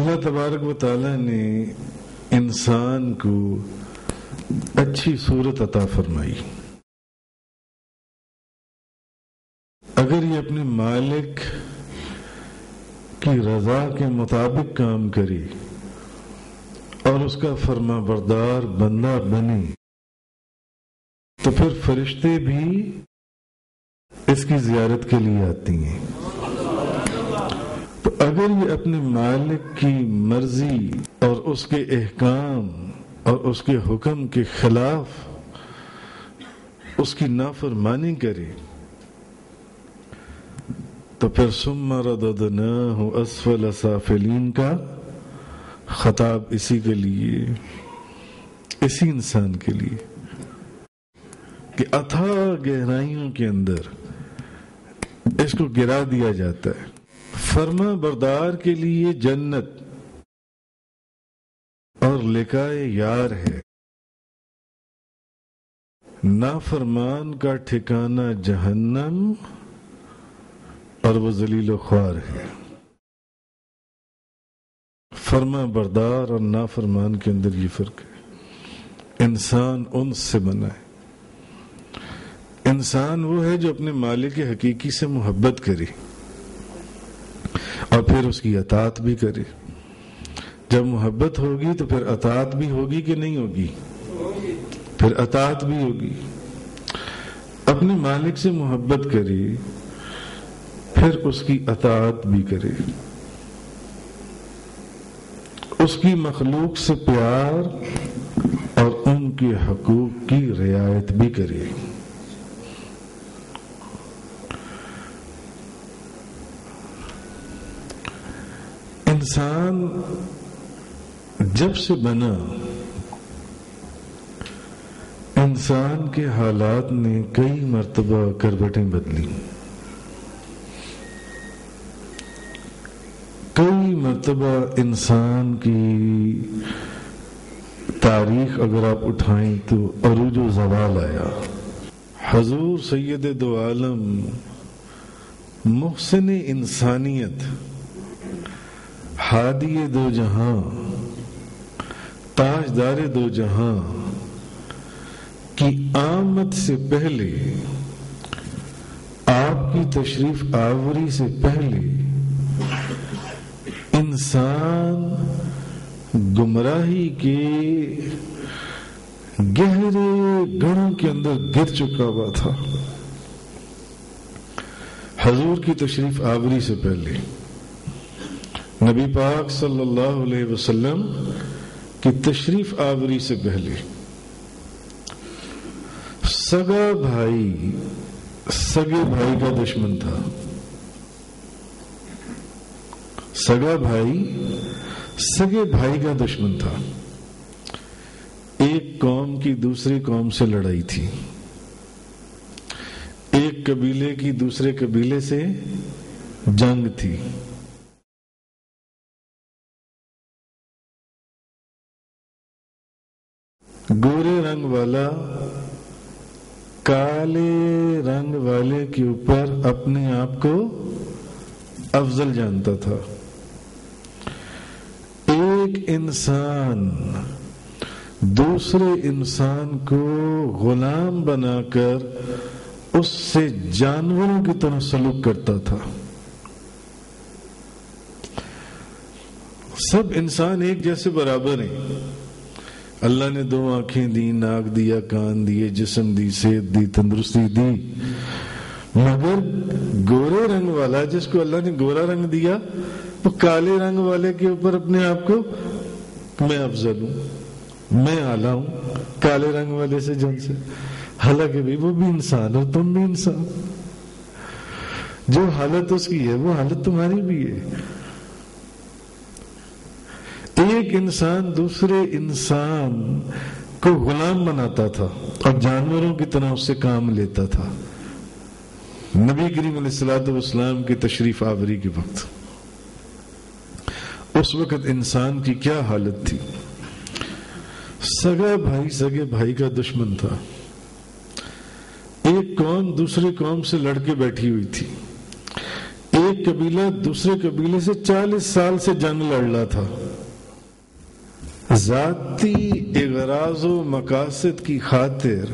اللہ تبارک و تعالیٰ نے انسان کو اچھی صورت عطا فرمائی. اگر یہ اپنے مالک کی رضا کے مطابق کام کرے اور اس کا فرما بردار بندہ بنے تو پھر فرشتے بھی اس کی زیارت کے لیے آتی ہیں. تو اگر یہ اپنے مالک کی مرضی اور اس کے احکام اور اس کے حکم کے خلاف اس کی نافرمانی کرے تو پھر ثم رددناہ اسفل سافلین کا خطاب اسی کے لیے، اسی انسان کے لیے کہ اتھاہ گہرائیوں کے اندر اس کو گرا دیا جاتا ہے. فرما بردار کے لیے جنت اور لقائے یار ہے، نافرمان کا ٹھکانہ جہنم اور وہ ذلیل و خوار ہے. فرما بردار اور نافرمان کے اندر یہ فرق ہے. انسان انس سے بنا ہے. انسان وہ ہے جو اپنے مالک حقیقی سے محبت کرے اور پھر اس کی اطاعت بھی کرے. جب محبت ہوگی تو پھر اطاعت بھی ہوگی کہ نہیں ہوگی؟ پھر اطاعت بھی ہوگی. اپنے مالک سے محبت کرے پھر اس کی اطاعت بھی کرے، اس کی مخلوق سے پیار اور ان کے حقوق کی رعایت بھی کرے. انسان جب سے بنا انسان کے حالات نے کئی مرتبہ کروٹیں بدلی. کئی مرتبہ انسان کی تاریخ اگر آپ اٹھائیں تو عروج و زوال آیا. حضور سید دو عالم محسن انسانیت ہادی دو جہاں تاجدار دو جہاں کی آمد سے پہلے، آپ کی تشریف آوری سے پہلے انسان گمراہی کے گہرے گڑھوں کے اندر گر چکا ہوا تھا. حضور کی تشریف آوری سے پہلے، نبی پاک صلی اللہ علیہ وسلم کی تشریف آوری سے پہلے سگا بھائی سگے بھائی کا دشمن تھا. سگا بھائی سگے بھائی کا دشمن تھا. ایک قوم کی دوسری قوم سے لڑائی تھی، ایک قبیلے کی دوسرے قبیلے سے جنگ تھی. گورے رنگ والا کالے رنگ والے کے اوپر اپنے آپ کو افضل جانتا تھا. ایک انسان دوسرے انسان کو غلام بنا کر اس سے جانوروں کی طرح سلوک کرتا تھا. سب انسان ایک جیسے برابر ہیں. اللہ نے دو آنکھیں دی، ناک دیا، کان دیے، جسم دی، صحت دی، تندرستی دی، مگر گورے رنگ والا جس کو اللہ نے گورا رنگ دیا وہ کالے رنگ والے کے اوپر اپنے آپ کو میں افضل ہوں، میں اعلیٰ ہوں کالے رنگ والے سے جن سے. حالانکہ بھی وہ بھی انسان اور تم بھی انسان. جو حالت اس کی ہے وہ حالت تمہاری بھی ہے. ایک انسان دوسرے انسان کو غلام بناتا تھا اور جانوروں کی طرح اس سے کام لیتا تھا. نبی کریم علیہ الصلوۃ والسلام کی تشریف آوری کے وقت اس وقت انسان کی کیا حالت تھی؟ سگا بھائی سگے بھائی کا دشمن تھا. ایک قوم دوسرے قوم سے لڑ کے بیٹھی ہوئی تھی. ایک قبیلہ دوسرے قبیلے سے 40 سال سے جنگ لڑ رہا تھا، ذاتی اغراض و مقاصد کی خاطر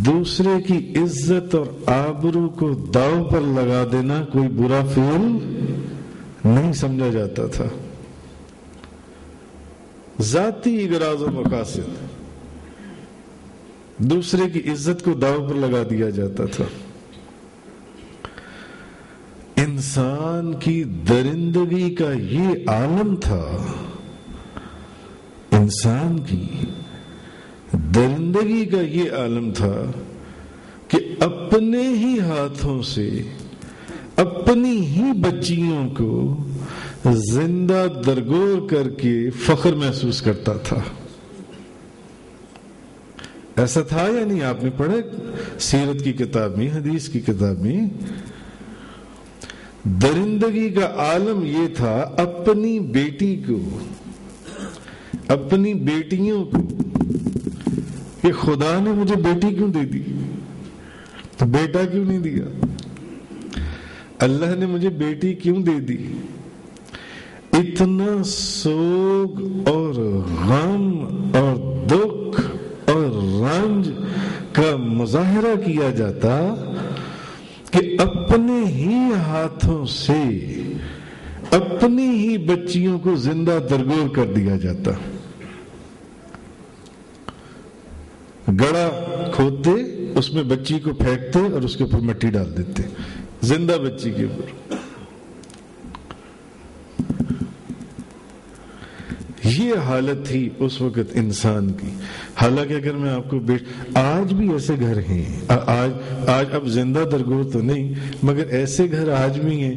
دوسرے کی عزت اور آبرو کو داؤ پر لگا دینا کوئی برا فعل نہیں سمجھا جاتا تھا۔ ذاتی اغراض و مقاصد، دوسرے کی عزت کو داؤ پر لگا دیا جاتا تھا۔ انسان کی درندگی کا یہ عالم تھا، انسان کی درندگی کا یہ عالم تھا کہ اپنے ہی ہاتھوں سے اپنی ہی بچیوں کو زندہ درگور کر کے فخر محسوس کرتا تھا۔ ایسا تھا یا نہیں؟ آپ نے پڑھا سیرت کی کتاب میں، حدیث کی کتاب میں، درندگی کا عالم یہ تھا اپنی بیٹی کو، اپنی بیٹیوں کو، کہ خدا نے مجھے بیٹی کیوں دے دی، تو بیٹا کیوں نہیں دیا؟ اللہ نے مجھے بیٹی کیوں دے دی؟ اتنا سوگ اور غم اور دکھ اور رنج کا مظاہرہ کیا جاتا کہ اپنے ہی ہاتھوں سے اپنی ہی بچیوں کو زندہ درگور کر دیا جاتا۔ گڑھا کھودتے، اس میں بچی کو پھینکتے اور اس کے اوپر مٹی ڈال دیتے، زندہ بچی کے اوپر۔ یہ حالت تھی اس وقت انسان کی۔ حالانکہ اگر میں آپ کو آج بھی ایسے گھر ہیں، آج اب زندہ درگور تو نہیں مگر ایسے گھر آج بھی ہیں،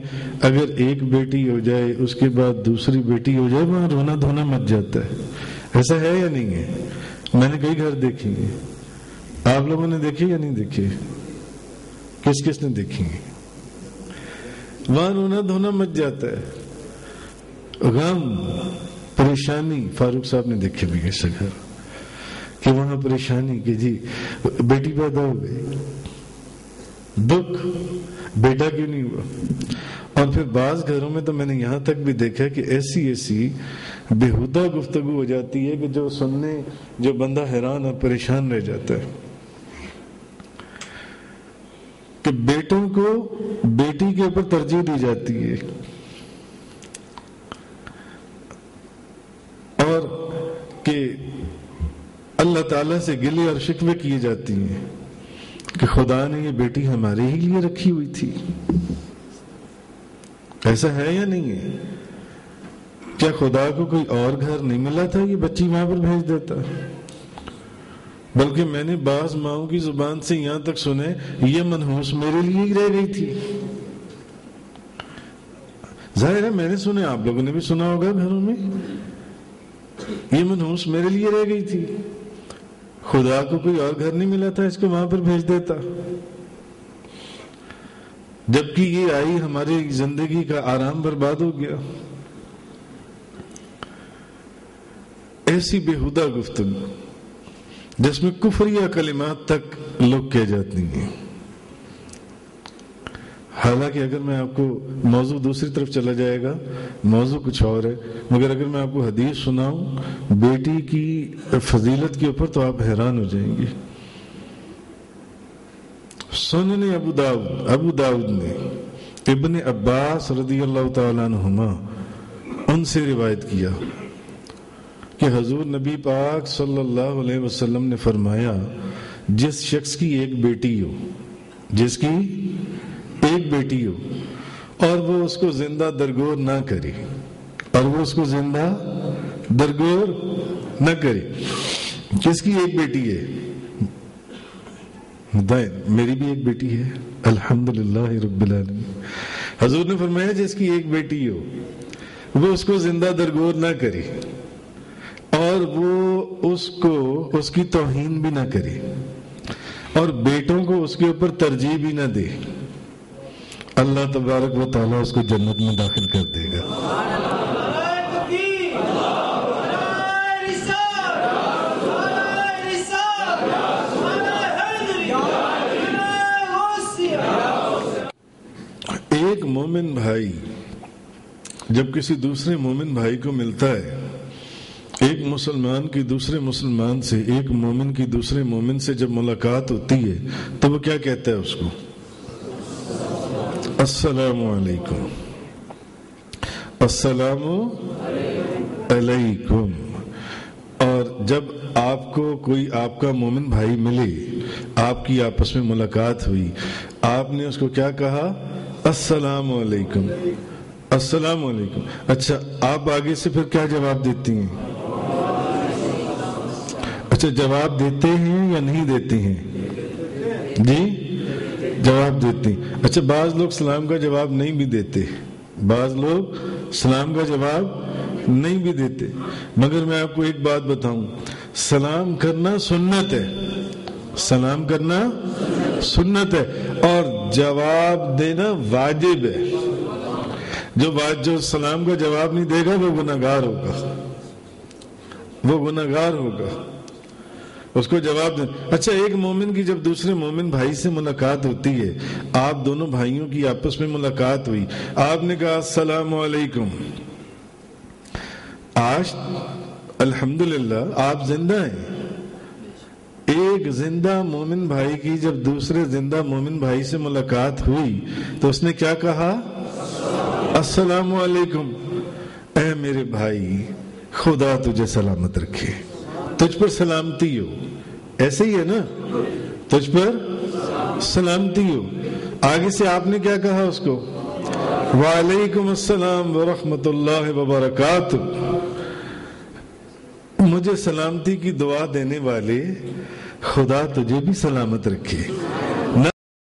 اگر ایک بیٹی ہو جائے اس کے بعد دوسری بیٹی ہو جائے وہاں رونا دھونا مچ جاتا ہے۔ ایسا ہے یا نہیں ہے؟ میں نے کئی گھر دیکھے ہیں، آپ لوگوں نے دیکھے یا نہیں دیکھے؟ کس کس نے دیکھی ہیں؟ وہاں رونا دھونا مچ جاتا ہے، غم پریشانی۔ فاروق صاحب نے دیکھے بھی ایسا گھر کہ وہاں پریشانی کہ جی بیٹی پیدا ہو گئی، دکھ بیٹا کیوں نہیں ہوا۔ اور پھر بعض گھروں میں تو میں نے یہاں تک بھی دیکھا کہ ایسی بےہودہ گفتگو ہو جاتی ہے کہ جو سننے جو بندہ حیران اور پریشان رہ جاتا ہے کہ بیٹوں کو بیٹی کے اوپر ترجیح دی جاتی ہے، اور کہ اللہ تعالیٰ سے گلے اور شکوے کیے جاتی ہیں کہ خدا نے یہ بیٹی ہمارے ہی لیے رکھی ہوئی تھی۔ ایسا ہے یا نہیں ہے؟ کیا خدا کو کوئی اور گھر نہیں ملا تھا یہ بچی وہاں پر بھیج دیتا؟ بلکہ میں نے بعض ماؤں کی زبان سے یہاں تک سنے یہ منحوس میرے لیے ہی رہ گئی تھی۔ ظاہر ہے میں نے سنے، آپ لوگوں نے بھی سنا ہوگا گھروں میں، یہ منحوس میرے لیے رہ گئی تھی، خدا کو کوئی اور گھر نہیں ملا تھا اس کو وہاں پر بھیج دیتا۔ جبکہ یہ آئی ہماری زندگی کا آرام برباد ہو گیا۔ ایسی بےہودہ گفتگو جس میں کفریہ کلمات تک لوگ کہہ جاتی ہیں۔ حالانکہ اگر میں آپ کو موضوع دوسری طرف چلا جائے گا، موضوع کچھ اور ہے، مگر اگر میں آپ کو حدیث سناؤں بیٹی کی فضیلت کے اوپر تو آپ حیران ہو جائیں گے۔ سنن ابو داؤد نے ابن عباس رضی اللہ تعالیٰ عنہما ان سے روایت کیا کہ حضور نبی پاک صلی اللہ علیہ وسلم نے فرمایا، جس شخص کی ایک بیٹی ہو، جس کی ایک بیٹی ہو اور وہ اس کو زندہ درگور نہ کرے، اور وہ اس کو زندہ درگور نہ کرے، کس کی ایک بیٹی ہے؟ میری بھی ایک بیٹی ہے، الحمدللہ رب العالمین۔ حضور نے فرمایا جس کی ایک بیٹی ہو وہ اس کو زندہ درگور نہ کرے اور وہ اس کی توہین بھی نہ کرے اور بیٹوں کو اس کے اوپر ترجیح بھی نہ دے، اللہ تبارک و تعالیٰ اس کو جنت میں داخل کر دے گا۔ ایک مومن جب کسی دوسرے مومن بھائی کو ملتا ہے، ایک مسلمان کی دوسرے مسلمان سے، ایک مومن کی دوسرے مومن سے جب ملاقات ہوتی ہے تو وہ کیا کہتا ہے اس کو؟ السلام علیکم، السلام علیکم۔ اور جب آپ کو کوئی آپ کا مومن بھائی ملے، آپ کی آپس میں ملاقات ہوئی، آپ نے اس کو کیا کہا؟ السلام علیکم، السلام علیکم۔ اچھا، آپ آگے سے پھر کیا جواب دیتی ہیں؟ اچھا، جواب دیتے ہیں یا نہیں دیتے ہیں؟ جی، جواب دیتے ہیں۔ اچھا، بعض لوگ سلام کا جواب نہیں بھی دیتے، بعض لوگ سلام کا جواب نہیں بھی دیتے، مگر میں آپ کو ایک بات بتاؤں، سلام کرنا سنت ہے، سلام کرنا سنت ہے، اور جواب دینا واجب ہے۔ جو سلام کا جواب نہیں دے گا وہ گناہگار ہوگا، وہ گناہگار ہوگا، اس کو جواب دیں۔ اچھا، ایک مومن کی جب دوسرے مومن بھائی سے ملاقات ہوتی ہے، آپ دونوں بھائیوں کی آپس میں ملاقات ہوئی، آپ نے کہا السلام علیکم، آج الحمدللہ آپ زندہ ہیں۔ ایک زندہ مومن بھائی کی جب دوسرے زندہ مومن بھائی سے ملاقات ہوئی تو اس نے کیا کہا؟ السلام علیکم۔ اے میرے بھائی، خدا تجھے سلامت رکھے، تجھ پر سلامتی ہو، ایسے ہی ہے نا، تجھ پر سلامتی ہو۔ آگے سے آپ نے کیا کہا اس کو؟ وعلیکم السلام ورحمۃ اللہ وبرکاتہ۔ مجھے سلامتی کی دعا دینے والے، خدا تجھے بھی سلامت رکھے۔